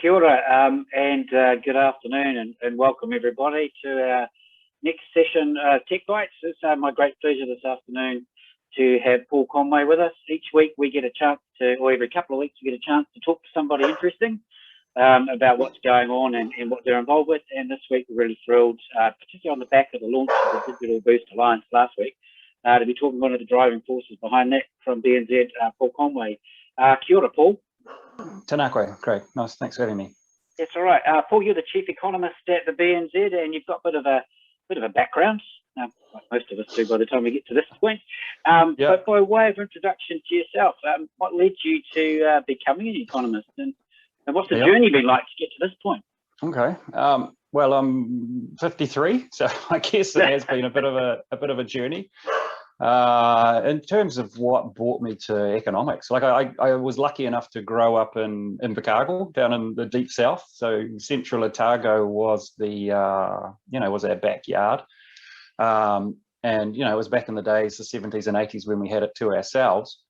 Kia ora, and good afternoon, and welcome everybody to our next session, Tech Bytes. It's my great pleasure this afternoon to have Paul Conway with us. Each week we get a chance to, or every couple of weeks we get a chance to talk to somebody interesting about what's going on and what they're involved with. And this week we're really thrilled, particularly on the back of the launch of the Digital Boost Alliance last week, to be talking to one of the driving forces behind that from BNZ, Paul Conway. Kia ora, Paul. Tēnā koe, great, nice, thanks for having me. That's all right. Paul, you're the chief economist at the BNZ, and you've got a bit of a background, like most of us do by the time we get to this point. Yep. But by way of introduction to yourself, what led you to becoming an economist, and what's the journey been like to get to this point? Okay, well, I'm 53, so I guess it has been a bit of a journey. In terms of what brought me to economics, like I was lucky enough to grow up in Invercargill, down in the deep south. So Central Otago was was our backyard. And it was back in the days, the 70s and 80s, when we had it to ourselves.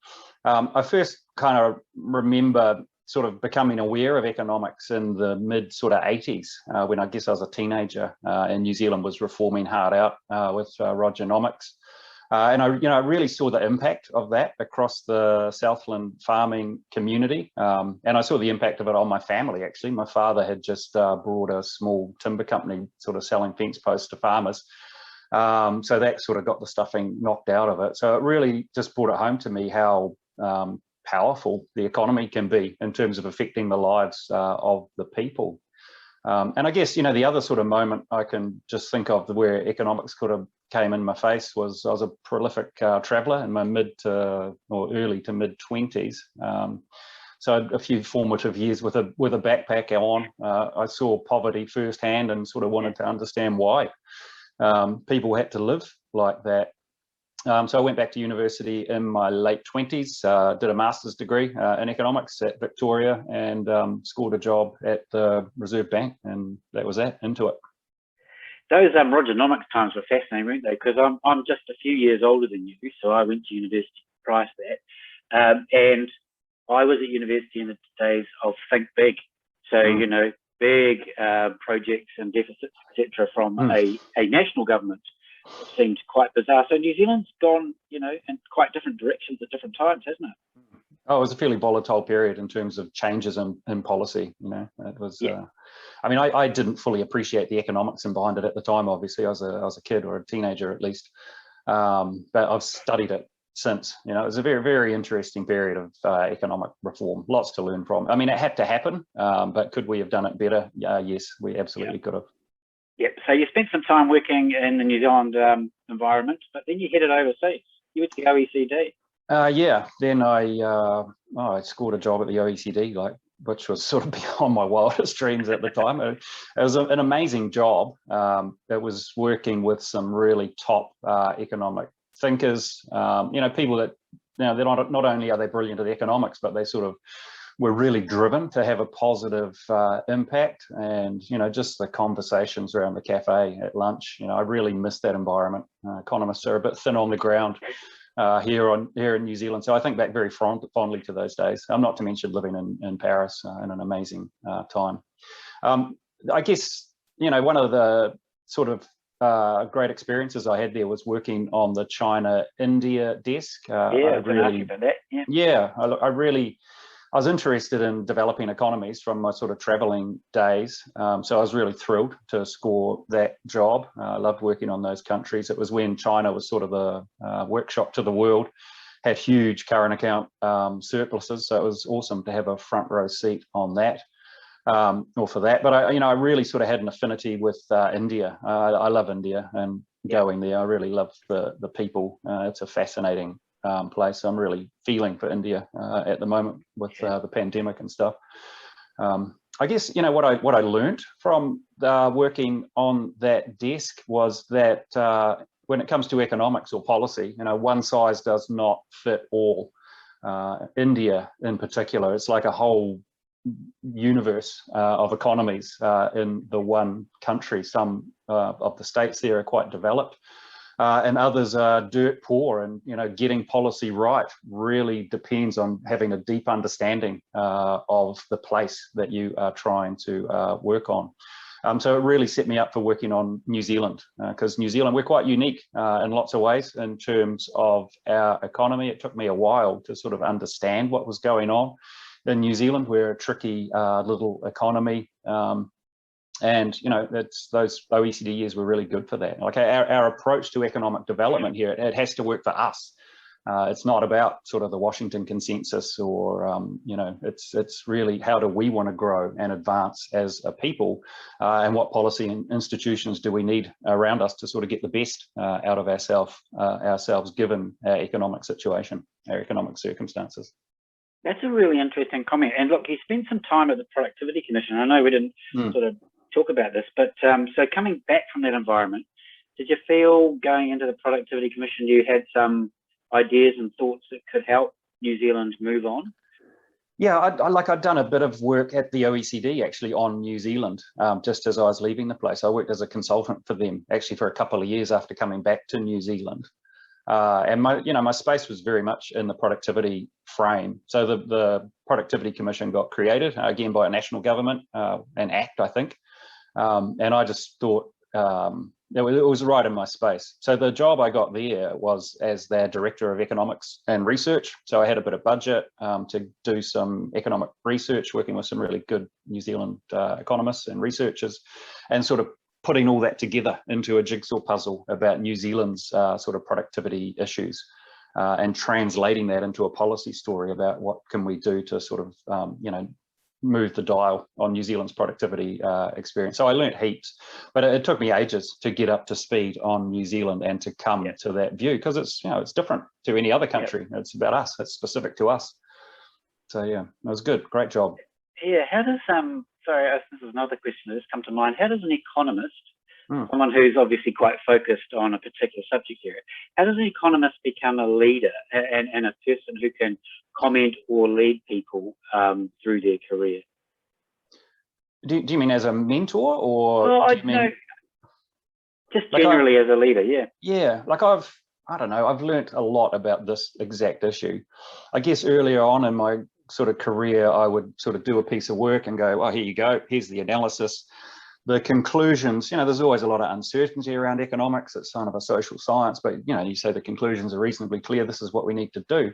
I first kind of remember sort of becoming aware of economics in the mid sort of 80s, when I guess I was a teenager, and New Zealand was reforming hard out with Rogernomics. And I really saw the impact of that across the Southland farming community. And I saw the impact of it on my family, actually. My father had just brought a small timber company sort of selling fence posts to farmers. So that sort of got the stuffing knocked out of it. So it really just brought it home to me how powerful the economy can be in terms of affecting the lives of the people. And I guess, the other sort of moment I can just think of where economics could have came in my face was I was a prolific traveller in my early to mid 20s. So a few formative years with a backpack on. I saw poverty firsthand and sort of wanted to understand why people had to live like that. So I went back to university in my late 20s, did a master's degree in economics at Victoria, and scored a job at the Reserve Bank, and that was that, into it. Those Rogernomics times were fascinating, weren't they? Because I'm just a few years older than you, so I went to university prior to that, and I was at university in the days of Think Big, so big projects and deficits, etc., from a national government. It seemed quite bizarre. So New Zealand's gone, in quite different directions at different times, hasn't it? Oh, it was a fairly volatile period in terms of changes in policy. It was. I didn't fully appreciate the economics and behind it at the time. Obviously, I was a kid, or a teenager at least. But I've studied it since. It was a very, very interesting period of economic reform. Lots to learn from. I mean, it had to happen, but could we have done it better? Yes, we absolutely could have. Yep. So you spent some time working in the New Zealand environment, but then you headed overseas. You went to the OECD. Then I scored a job at the OECD, which was sort of beyond my wildest dreams at the time. It was an amazing job. It was working with some really top economic thinkers. People that they're not only are they brilliant at economics, but they sort of were really driven to have a positive impact. And just the conversations around the cafe at lunch. I really miss that environment. Economists are a bit thin on the ground here in New Zealand, so I think back very fondly to those days. Not to mention living in Paris in an amazing time. I guess one of the sort of great experiences I had there was working on the China-India desk. I was interested in developing economies from my sort of traveling days. So I was really thrilled to score that job. I loved working on those countries. It was when China was sort of the workshop to the world, had huge current account surpluses. So it was awesome to have a front row seat on that, or for that. But I really sort of had an affinity with India. I love India, and going there, I really love the people. It's a fascinating place. I'm really feeling for India at the moment with the pandemic and stuff. I guess what I learned from working on that desk was that when it comes to economics or policy, one size does not fit all. India in particular, it's like a whole universe of economies in the one country. Some of the states there are quite developed. and others are dirt poor. And getting policy right really depends on having a deep understanding of the place that you are trying to work on. So it really set me up for working on New Zealand, because New Zealand, we're quite unique in lots of ways in terms of our economy. It took me a while to sort of understand what was going on in New Zealand. We're a tricky little economy. And it's those OECD years were really good for that. Like our approach to economic development here, it has to work for us. It's not about sort of the Washington consensus or, it's really how do we want to grow and advance as a people, and what policy and institutions do we need around us to sort of get the best out of ourselves given our economic situation, our economic circumstances. That's a really interesting comment. And look, you spent some time at the Productivity Commission. I know we didn't sort of talk about this, but so coming back from that environment, did you feel going into the Productivity Commission you had some ideas and thoughts that could help New Zealand move on? Yeah, I'd done a bit of work at the OECD actually on New Zealand, just as I was leaving the place. I worked as a consultant for them actually for a couple of years after coming back to New Zealand. And my space was very much in the productivity frame. So the Productivity Commission got created again by a national government, an act, I think. And I just thought it was right in my space. So the job I got there was as their Director of Economics and Research. So I had a bit of budget to do some economic research, working with some really good New Zealand economists and researchers, and sort of putting all that together into a jigsaw puzzle about New Zealand's sort of productivity issues, and translating that into a policy story about what can we do to sort of, move the dial on New Zealand's productivity experience. So I learnt heaps, but it took me ages to get up to speed on New Zealand and to come to that view, because it's, it's different to any other country. It's about us, it's specific to us. So yeah, it was good, great job. Yeah, how does, sorry, this is another question that has come to mind. How does an economist, someone who's obviously quite focused on a particular subject area, how does an economist become a leader and a person who can comment or lead people through their career? Do you mean as a mentor, or well, do you mean just generally as a leader? Yeah, like I've learnt a lot about this exact issue. I guess earlier on in my sort of career, I would sort of do a piece of work and go, here you go, here's the analysis, the conclusions. There's always a lot of uncertainty around economics. It's kind of a social science, but you say the conclusions are reasonably clear, this is what we need to do.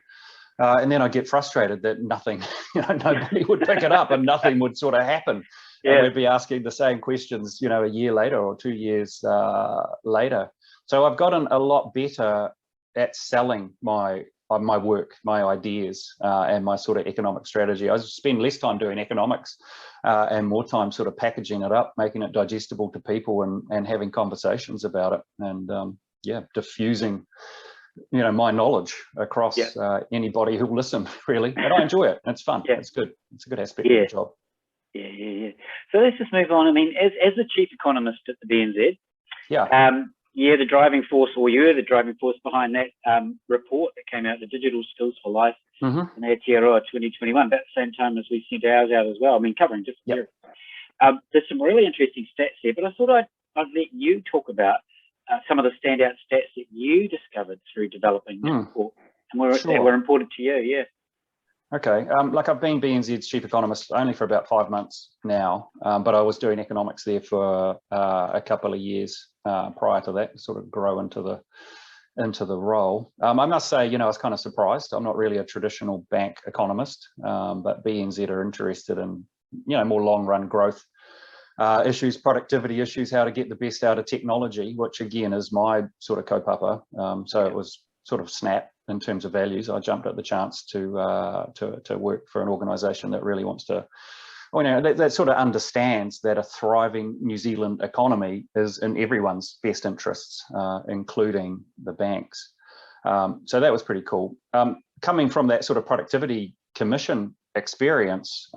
And then I get frustrated that nothing, nobody would pick it up and nothing would sort of happen. And we'd be asking the same questions, a year later or 2 years later. So I've gotten a lot better at selling my work, my ideas, and my sort of economic strategy. I spend less time doing economics and more time sort of packaging it up, making it digestible to people, and having conversations about it, and diffusing my knowledge across anybody who'll listen, really. And I enjoy it. It's fun. It's good. It's a good aspect of the job. Yeah. So let's just move on. I mean, as the chief economist at the BNZ, the driving force, or you're the driving force behind that report that came out, the Digital Skills for Life in Aotearoa 2021, about the same time as we sent ours out as well. I mean, covering different areas. There's some really interesting stats there, but I thought I'd let you talk about some of the standout stats that you discovered through developing that report, and that were important to you. Okay, like I've been BNZ's chief economist only for about 5 months now, but I was doing economics there for a couple of years prior to that, sort of grow into the role. I must say, I was kind of surprised. I'm not really a traditional bank economist, but BNZ are interested in, more long-run growth issues, productivity issues, how to get the best out of technology, which again is my sort of kaupapa. So it was sort of snap in terms of values. I jumped at the chance to work for an organisation that really wants to, that sort of understands that a thriving New Zealand economy is in everyone's best interests, including the banks. So that was pretty cool. Coming from that sort of productivity commission experience,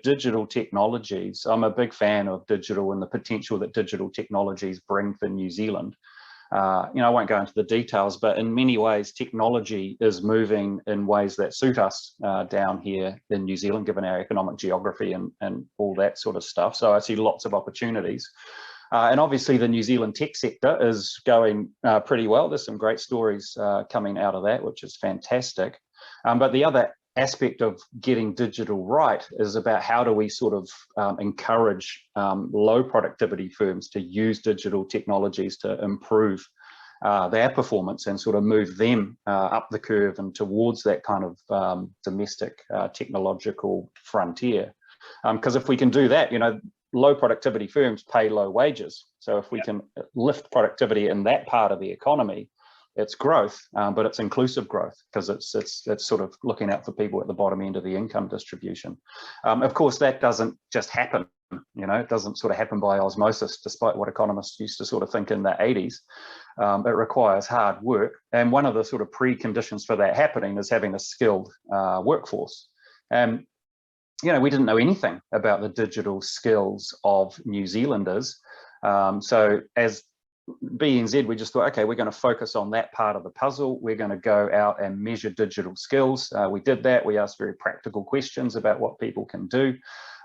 digital technologies, I'm a big fan of digital and the potential that digital technologies bring for New Zealand. I won't go into the details, but in many ways, technology is moving in ways that suit us down here in New Zealand, given our economic geography and all that sort of stuff. So I see lots of opportunities. And obviously the New Zealand tech sector is going pretty well. There's some great stories coming out of that, which is fantastic. But the other aspect of getting digital right is about how do we sort of encourage low productivity firms to use digital technologies to improve their performance and sort of move them up the curve and towards that kind of domestic technological frontier. Because if we can do that, low productivity firms pay low wages. So if we can lift productivity in that part of the economy, it's growth, but it's inclusive growth because it's sort of looking out for people at the bottom end of the income distribution. Of course, that doesn't just happen. It doesn't sort of happen by osmosis, despite what economists used to sort of think in the 80s. It requires hard work. And one of the sort of preconditions for that happening is having a skilled workforce. And, we didn't know anything about the digital skills of New Zealanders. So as BNZ, we just thought, okay, we're going to focus on that part of the puzzle. We're going to go out and measure digital skills. We did that. We asked very practical questions about what people can do.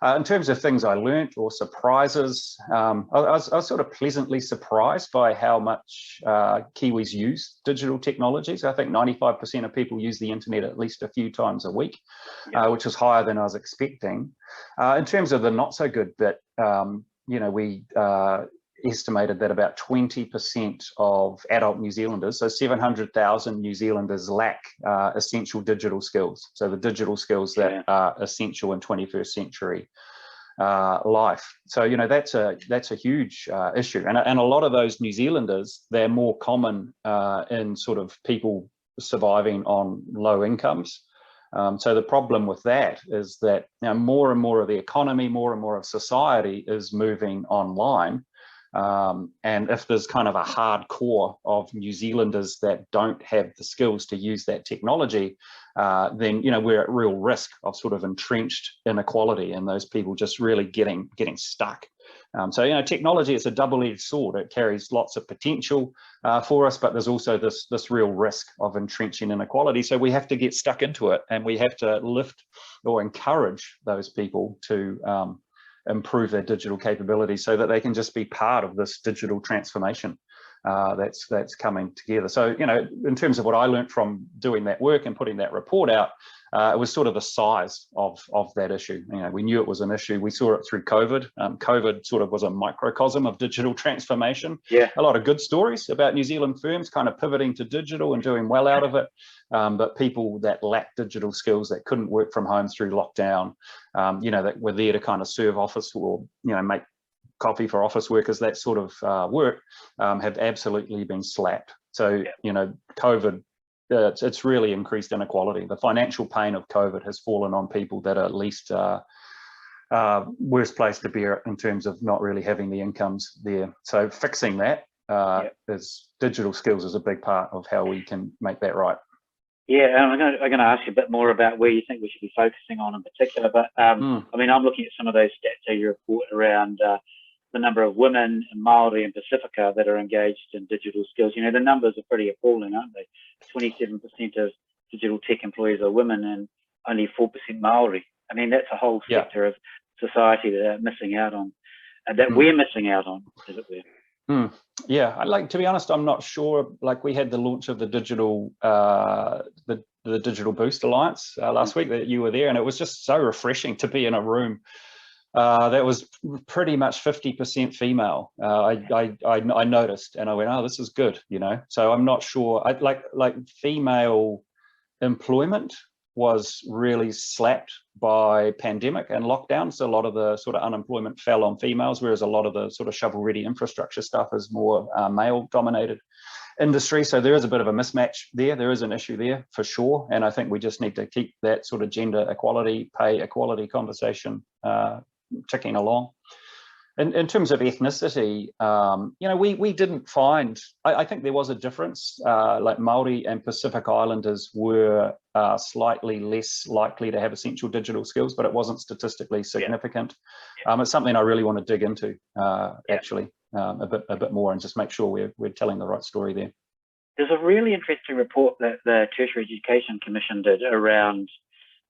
In terms of things I learnt or surprises, I was sort of pleasantly surprised by how much Kiwis use digital technologies. I think 95% of people use the internet at least a few times a week, which is higher than I was expecting. In terms of the not so good bit, we estimated that about 20% of adult New Zealanders, so 700,000 New Zealanders, lack essential digital skills. So the digital skills that are essential in 21st century life. So that's a huge issue, and a lot of those New Zealanders, they're more common in sort of people surviving on low incomes. So the problem with that is that more and more of the economy, more and more of society is moving online. And if there's kind of a hard core of New Zealanders that don't have the skills to use that technology, then we're at real risk of sort of entrenched inequality and those people just really getting stuck. So technology is a double-edged sword. It carries lots of potential for us, but there's also this real risk of entrenching inequality. So we have to get stuck into it, and we have to lift or encourage those people to improve their digital capabilities so that they can just be part of this digital transformation that's coming together. So, in terms of what I learned from doing that work and putting that report out, it was sort of the size of that issue. We knew it was an issue. We saw it through COVID. COVID sort of was a microcosm of digital transformation. A lot of good stories about New Zealand firms kind of pivoting to digital and doing well out of it. But people that lacked digital skills, that couldn't work from home through lockdown, that were there to kind of serve office or, make coffee for office workers, that sort of work, have absolutely been slapped. So, COVID, it's really increased inequality. The financial pain of COVID has fallen on people that are at least worst place to bear it in terms of not really having the incomes there. So fixing that is digital skills is a big part of how we can make that right. Yeah, and I'm going to ask you a bit more about where you think we should be focusing on in particular. But I mean, I'm looking at some of those stats that you report around the number of women in Māori and Pacifica that are engaged in digital skills. The numbers are pretty appalling, aren't they? 27% of digital tech employees are women and only 4% Māori. I mean, that's a whole sector of society that are missing out on, that we're missing out on, as it were. Yeah, to be honest, I'm not sure. Like, we had the launch of the digital the Digital Boost Alliance last week that you were there, and it was just so refreshing to be in a room that was pretty much 50% female. I noticed, and I went, oh, this is good, So I'm not sure. Like female employment was really slapped by pandemic and lockdown. So a lot of the sort of unemployment fell on females, whereas a lot of the sort of shovel-ready infrastructure stuff is more male-dominated industry. So there is a bit of a mismatch there. There is an issue there for sure. And I think we just need to keep that sort of gender equality, pay equality conversation ticking along. In terms of ethnicity, we didn't find, I think there was a difference, like Māori and Pacific Islanders were slightly less likely to have essential digital skills, but it wasn't statistically significant. It's something I really want to dig into, actually, a bit more, and just make sure we're telling the right story there. There's a really interesting report that the Tertiary Education Commission did around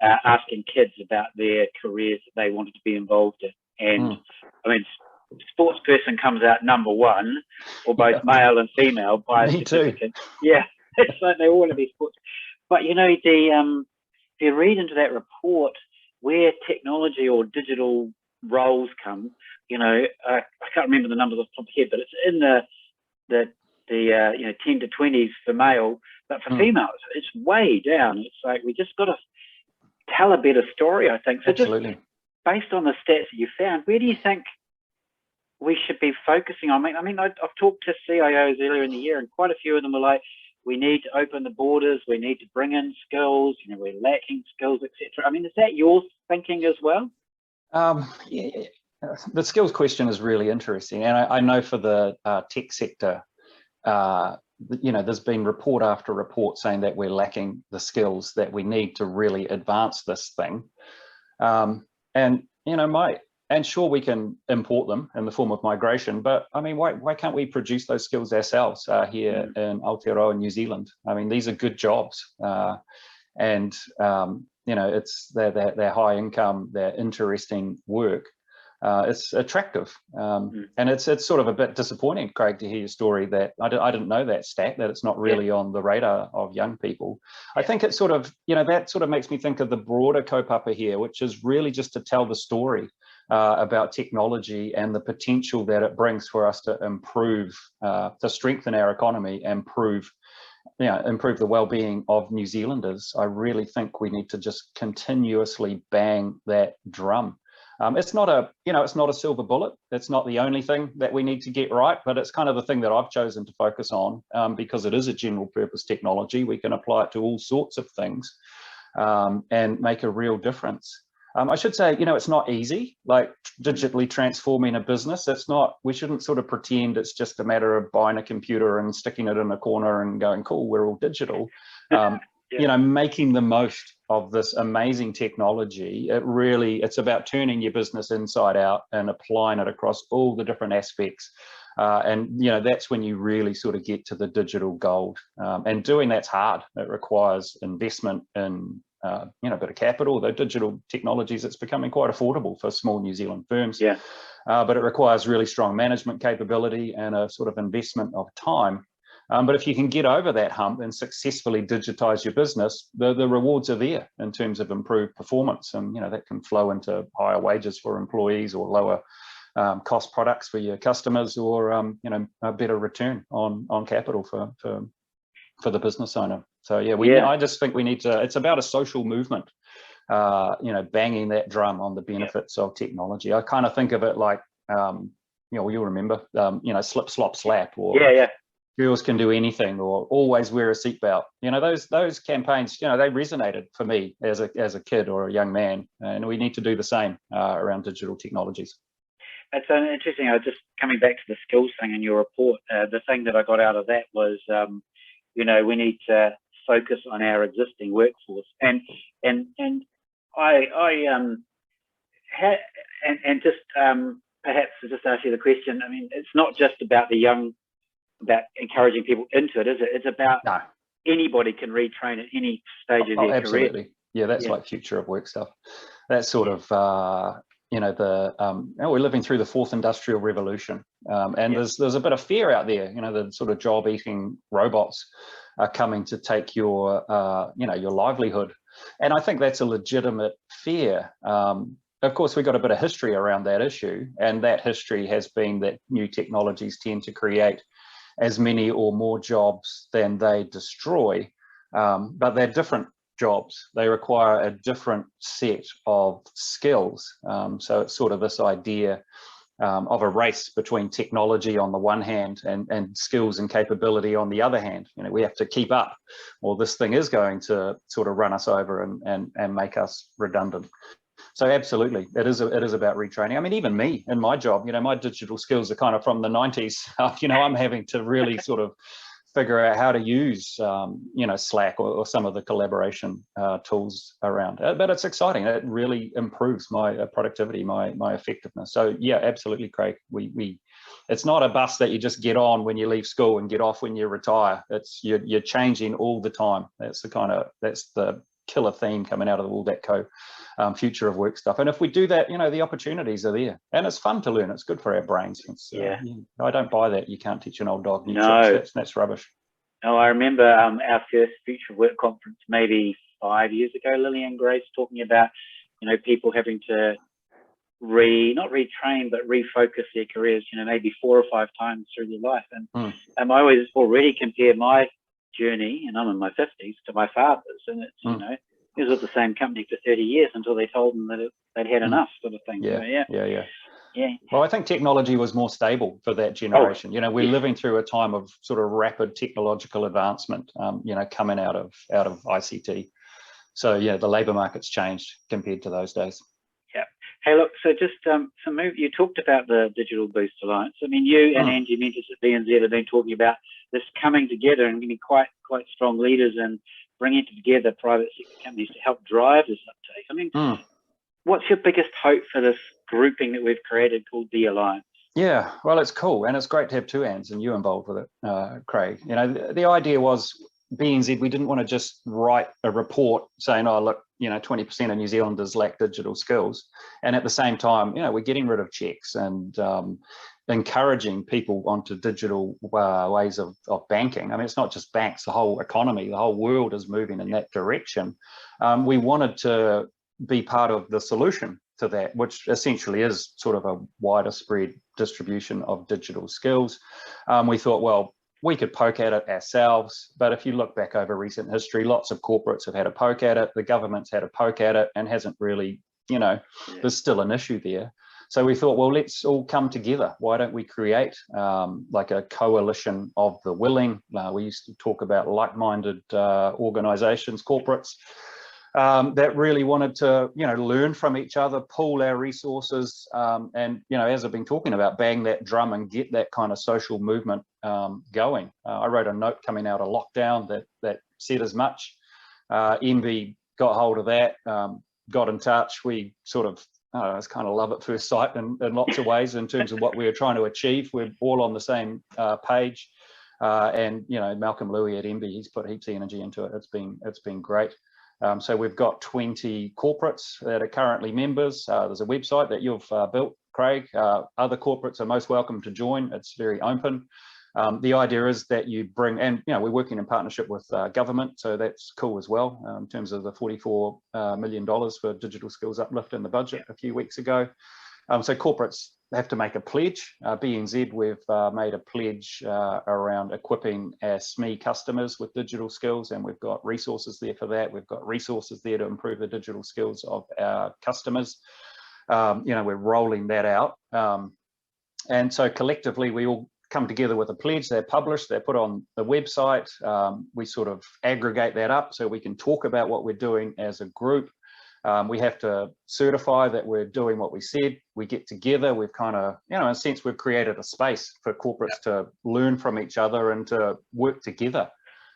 asking kids about their careers that they wanted to be involved in. And I mean, it's sports person comes out number one, or both male and female, by a certificate. Yeah, it's like they all want to be sports. But you know, if you read into that report where technology or digital roles come, you know, I can't remember the numbers off the top of my head, but it's in the 10 to 20s for male, but for females, it's way down. It's like we just got to tell a better story, I think. So absolutely. Just based on the stats that you found, where do you think we should be focusing on? I mean, I've talked to CIOs earlier in the year, and quite a few of them were like, we need to open the borders, we need to bring in skills, you know, we're lacking skills, etc. I mean, is that your thinking as well? Yeah, the skills question is really interesting, and I know for the tech sector, you know, there's been report after report saying that we're lacking the skills that we need to really advance this thing. And you know, sure, we can import them in the form of migration, but I mean, why can't we produce those skills ourselves here in Aotearoa, New Zealand? I mean, these are good jobs, and you know, they're high income, they're interesting work. It's attractive, and it's sort of a bit disappointing, Craig, to hear your story that I didn't know that stat, that it's not really on the radar of young people. I think it sort of, you know, that sort of makes me think of the broader kaupapa here, which is really just to tell the story about technology and the potential that it brings for us to improve, to strengthen our economy and improve the well-being of New Zealanders. I really think we need to just continuously bang that drum. It's not a silver bullet. It's not the only thing that we need to get right, but it's kind of the thing that I've chosen to focus on because it is a general purpose technology. We can apply it to all sorts of things and make a real difference. I should say, you know, it's not easy, like digitally transforming a business. It's not, we shouldn't sort of pretend it's just a matter of buying a computer and sticking it in a corner and going, cool, we're all digital. You know, making the most of this amazing technology, it's about turning your business inside out and applying it across all the different aspects. And, you know, that's when you really sort of get to the digital gold. And doing that's hard. It requires investment in, you know, a bit of capital. Though digital technologies, it's becoming quite affordable for small New Zealand firms. Yeah. But it requires really strong management capability and a sort of investment of time. But if you can get over that hump and successfully digitize your business, the rewards are there in terms of improved performance. And, you know, that can flow into higher wages for employees or lower cost products for your customers, or, you know, a better return on capital for the business owner. So, yeah, I just think we need to, it's about a social movement, you know, banging that drum on the benefits of technology. I kind of think of it like, you know, you'll remember, you know, slip, slop, slap, or girls can do anything, or always wear a seatbelt. You know, those campaigns, you know, they resonated for me as a kid or a young man, and we need to do the same around digital technologies. It's interesting. I was just coming back to the skills thing in your report. The thing that I got out of that was, you know, we need to focus on our existing workforce, and just perhaps to just ask you the question. I mean, it's not just about the young, about encouraging people into it, is it? It's about anybody can retrain at any stage of their career. Yeah, that's like future of work stuff. That's sort of, you know, we're living through the fourth industrial revolution, and there's a bit of fear out there. You know, the sort of job-eating robots are coming to take your, you know, your livelihood, and I think that's a legitimate fear. Of course, we've got a bit of history around that issue, and that history has been that new technologies tend to create as many or more jobs than they destroy, but they're different jobs. They require a different set of skills. So it's sort of this idea of a race between technology on the one hand and skills and capability on the other hand. You know, we have to keep up, or this thing is going to sort of run us over and make us redundant. So absolutely, it is about retraining. I mean, even me in my job, you know, my digital skills are kind of from the 90s. You know, I'm having to really sort of figure out how to use, you know, Slack or some of the collaboration tools around it. But it's exciting. It really improves my productivity, my effectiveness. So yeah, absolutely, Craig. It's not a bus that you just get on when you leave school and get off when you retire. It's you're changing all the time. That's the killer theme coming out of all that future of work stuff. And if we do that, the opportunities are there, and it's fun to learn. It's good for our brains. I don't buy that. You can't teach an old dog new tricks. That's rubbish. No, I remember our first Future of Work conference maybe 5 years ago, Lily and Grace talking about, people having to not retrain, but refocus their careers, maybe 4 or 5 times through their life. And I always already compare my journey, and I'm in my 50s, to my father's, and it's, he was with the same company for 30 years until they told him that they'd had enough, sort of thing. Yeah. Well, I think technology was more stable for that generation. We're living through a time of sort of rapid technological advancement, coming out of ICT. So yeah, the labour market's changed compared to those days. Yeah. Hey, look, so just you talked about the Digital Boost Alliance. I mean, you and Angie Mentis at BNZ have been talking about this coming together and getting quite strong leaders and bringing together private sector companies to help drive this uptake. I mean, what's your biggest hope for this grouping that we've created called the Alliance? Yeah, well, it's cool, and it's great to have 2 hands and you involved with it, Craig. The idea was BNZ, we didn't want to just write a report saying, oh, look, 20% of New Zealanders lack digital skills. And at the same time, we're getting rid of checks and encouraging people onto digital ways of banking. I mean, it's not just banks, the whole economy, the whole world is moving in that direction. We wanted to be part of the solution to that, which essentially is sort of a wider spread distribution of digital skills. We thought, well, we could poke at it ourselves, but if you look back over recent history, lots of corporates have had a poke at it, the government's had a poke at it, and hasn't really, there's still an issue there. So we thought, well, let's all come together. Why don't we create like a coalition of the willing? We used to talk about like-minded organisations, corporates, that really wanted to, learn from each other, pool our resources, and, as I've been talking about, bang that drum and get that kind of social movement going. I wrote a note coming out of lockdown that said as much. Envy got hold of that, got in touch. We sort of, it's kind of love at first sight in lots of ways in terms of what we were trying to achieve. We're all on the same page. And, Malcolm Louie at Envy, he's put heaps of energy into it. It's been great. So we've got 20 corporates that are currently members. There's a website that you've built, Craig. Other corporates are most welcome to join. It's very open. The idea is that you bring, and we're working in partnership with government, so that's cool as well, in terms of the $44 million for digital skills uplift in the budget a few weeks ago. So corporates have to make a pledge. BNZ, we've made a pledge around equipping our SME customers with digital skills, and we've got resources there for that. We've got resources there to improve the digital skills of our customers. We're rolling that out. And so collectively, we all come together with a pledge. They're published, they're put on the website. We sort of aggregate that up so we can talk about what we're doing as a group. We have to certify that we're doing what we said. We get together, we've kind of, in a sense, we've created a space for corporates to learn from each other and to work together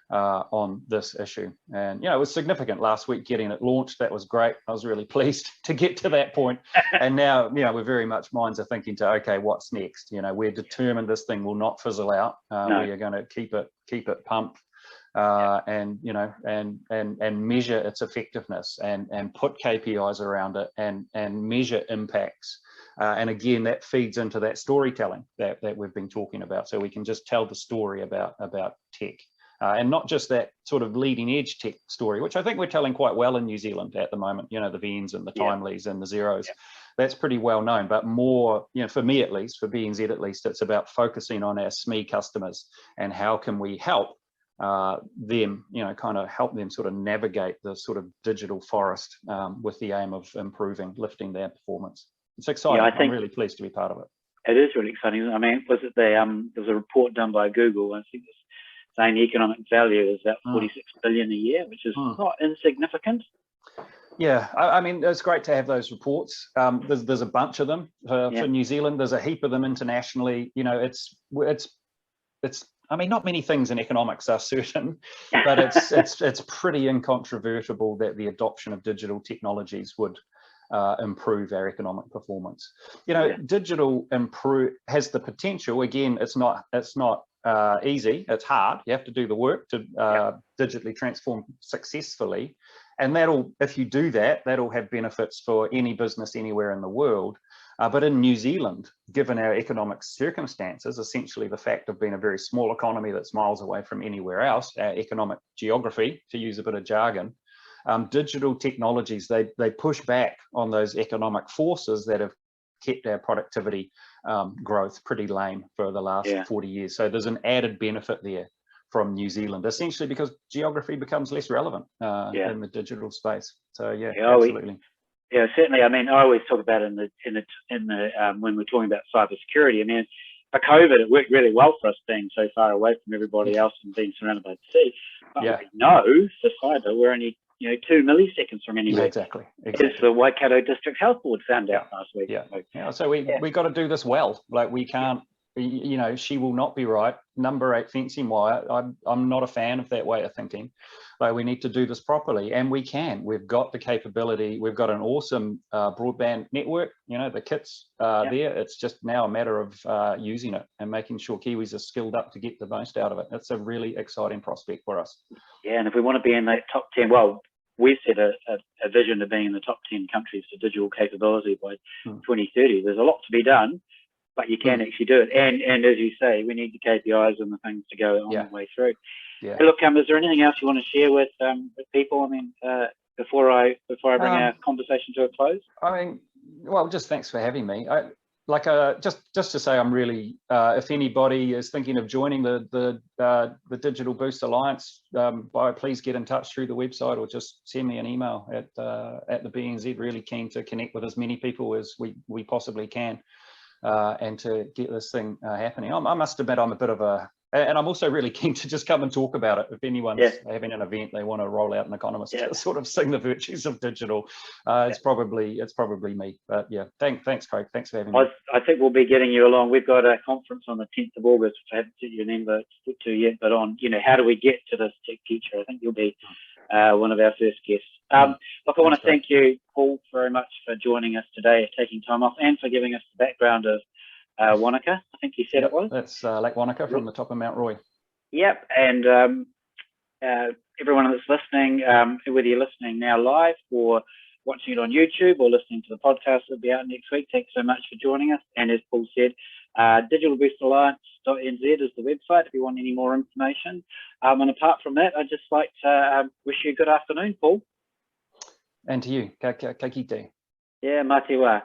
on this issue. And, it was significant last week getting it launched. That was great. I was really pleased to get to that point. And now, we're very much minds are thinking to, okay, what's next? We're determined this thing will not fizzle out. No. We are going to keep it pumped. And measure its effectiveness and put KPIs around it and measure impacts. And again, that feeds into that storytelling that we've been talking about. So we can just tell the story about tech. And not just that sort of leading edge tech story, which I think we're telling quite well in New Zealand at the moment, the VNs and the Timeleys and the Xeros. Yeah. That's pretty well known, but more, for me at least, for BNZ at least, it's about focusing on our SME customers and how can we help them, kind of help them sort of navigate the sort of digital forest with the aim of lifting their performance. It's exciting. Yeah, I'm really pleased to be part of it. It is really exciting. I mean, was it there was a report done by Google, I think it's saying the economic value is about 46 billion a year, which is not insignificant. Yeah, I mean, it's great to have those reports. There's a bunch of them for New Zealand. There's a heap of them internationally. It's I mean, not many things in economics are certain, but it's pretty incontrovertible that the adoption of digital technologies would improve our economic performance. Digital has the potential. Again, it's not easy. It's hard. You have to do the work to digitally transform successfully. And that'll, if you do that, that'll have benefits for any business anywhere in the world. But in New Zealand, given our economic circumstances, essentially the fact of being a very small economy that's miles away from anywhere else, our economic geography, to use a bit of jargon, digital technologies, they push back on those economic forces that have kept our productivity growth pretty lame for the last 40 years. So there's an added benefit there from New Zealand, essentially because geography becomes less relevant in the digital space. So yeah, absolutely. Yeah, certainly. I mean, I always talk about in the when we're talking about cybersecurity. I mean, for COVID, it worked really well for us being so far away from everybody else and being surrounded by the sea. But we know for cyber, we're only 2 milliseconds from anywhere. Yeah, exactly. As the Waikato District Health Board found out last week. So we got to do this well. Like we can't. She will not be right. Number 8 fencing wire. I'm not a fan of that way of thinking. Like we need to do this properly, and we can. We've got the capability. We've got an awesome broadband network. The kit's there. It's just now a matter of using it and making sure Kiwis are skilled up to get the most out of it. That's a really exciting prospect for us. Yeah, and if we want to be in that top 10, well, we've set a vision of being in the top 10 countries for digital capability by 2030. There's a lot to be done, but you can actually do it. And as you say, we need the KPIs and the things to go on the way through. Yeah. Hey, look, is there anything else you want to share with people? I mean, before I bring our conversation to a close. I mean, well, just thanks for having me. Just to say, I'm really, if anybody is thinking of joining the Digital Boost Alliance, please get in touch through the website or just send me an email at the BNZ. Really keen to connect with as many people as we possibly can. And to get this thing happening. I must admit, I'm a bit of a, and I'm also really keen to just come and talk about it. If anyone's having an event, they want to roll out an Economist to sort of sing the virtues of digital, it's probably me. But yeah, thanks, Craig. Thanks for having me. I think we'll be getting you along. We've got a conference on the 10th of August, which I haven't sent you a number to yet, but on, how do we get to this tech future? I think you'll be one of our first guests. Look, I want to thank you, Paul, very much for joining us today, taking time off, and for giving us the background of Wanaka. I think you said it was. That's Lake Wanaka from the top of Mount Roy. Yep, and everyone that's listening, whether you're listening now live or watching it on YouTube or listening to the podcast that'll be out next week, thanks so much for joining us. And as Paul said, digitalboostalliance.nz is the website if you want any more information. And apart from that, I'd just like to wish you a good afternoon, Paul. And to you, ka kite. Yeah, mā te wā.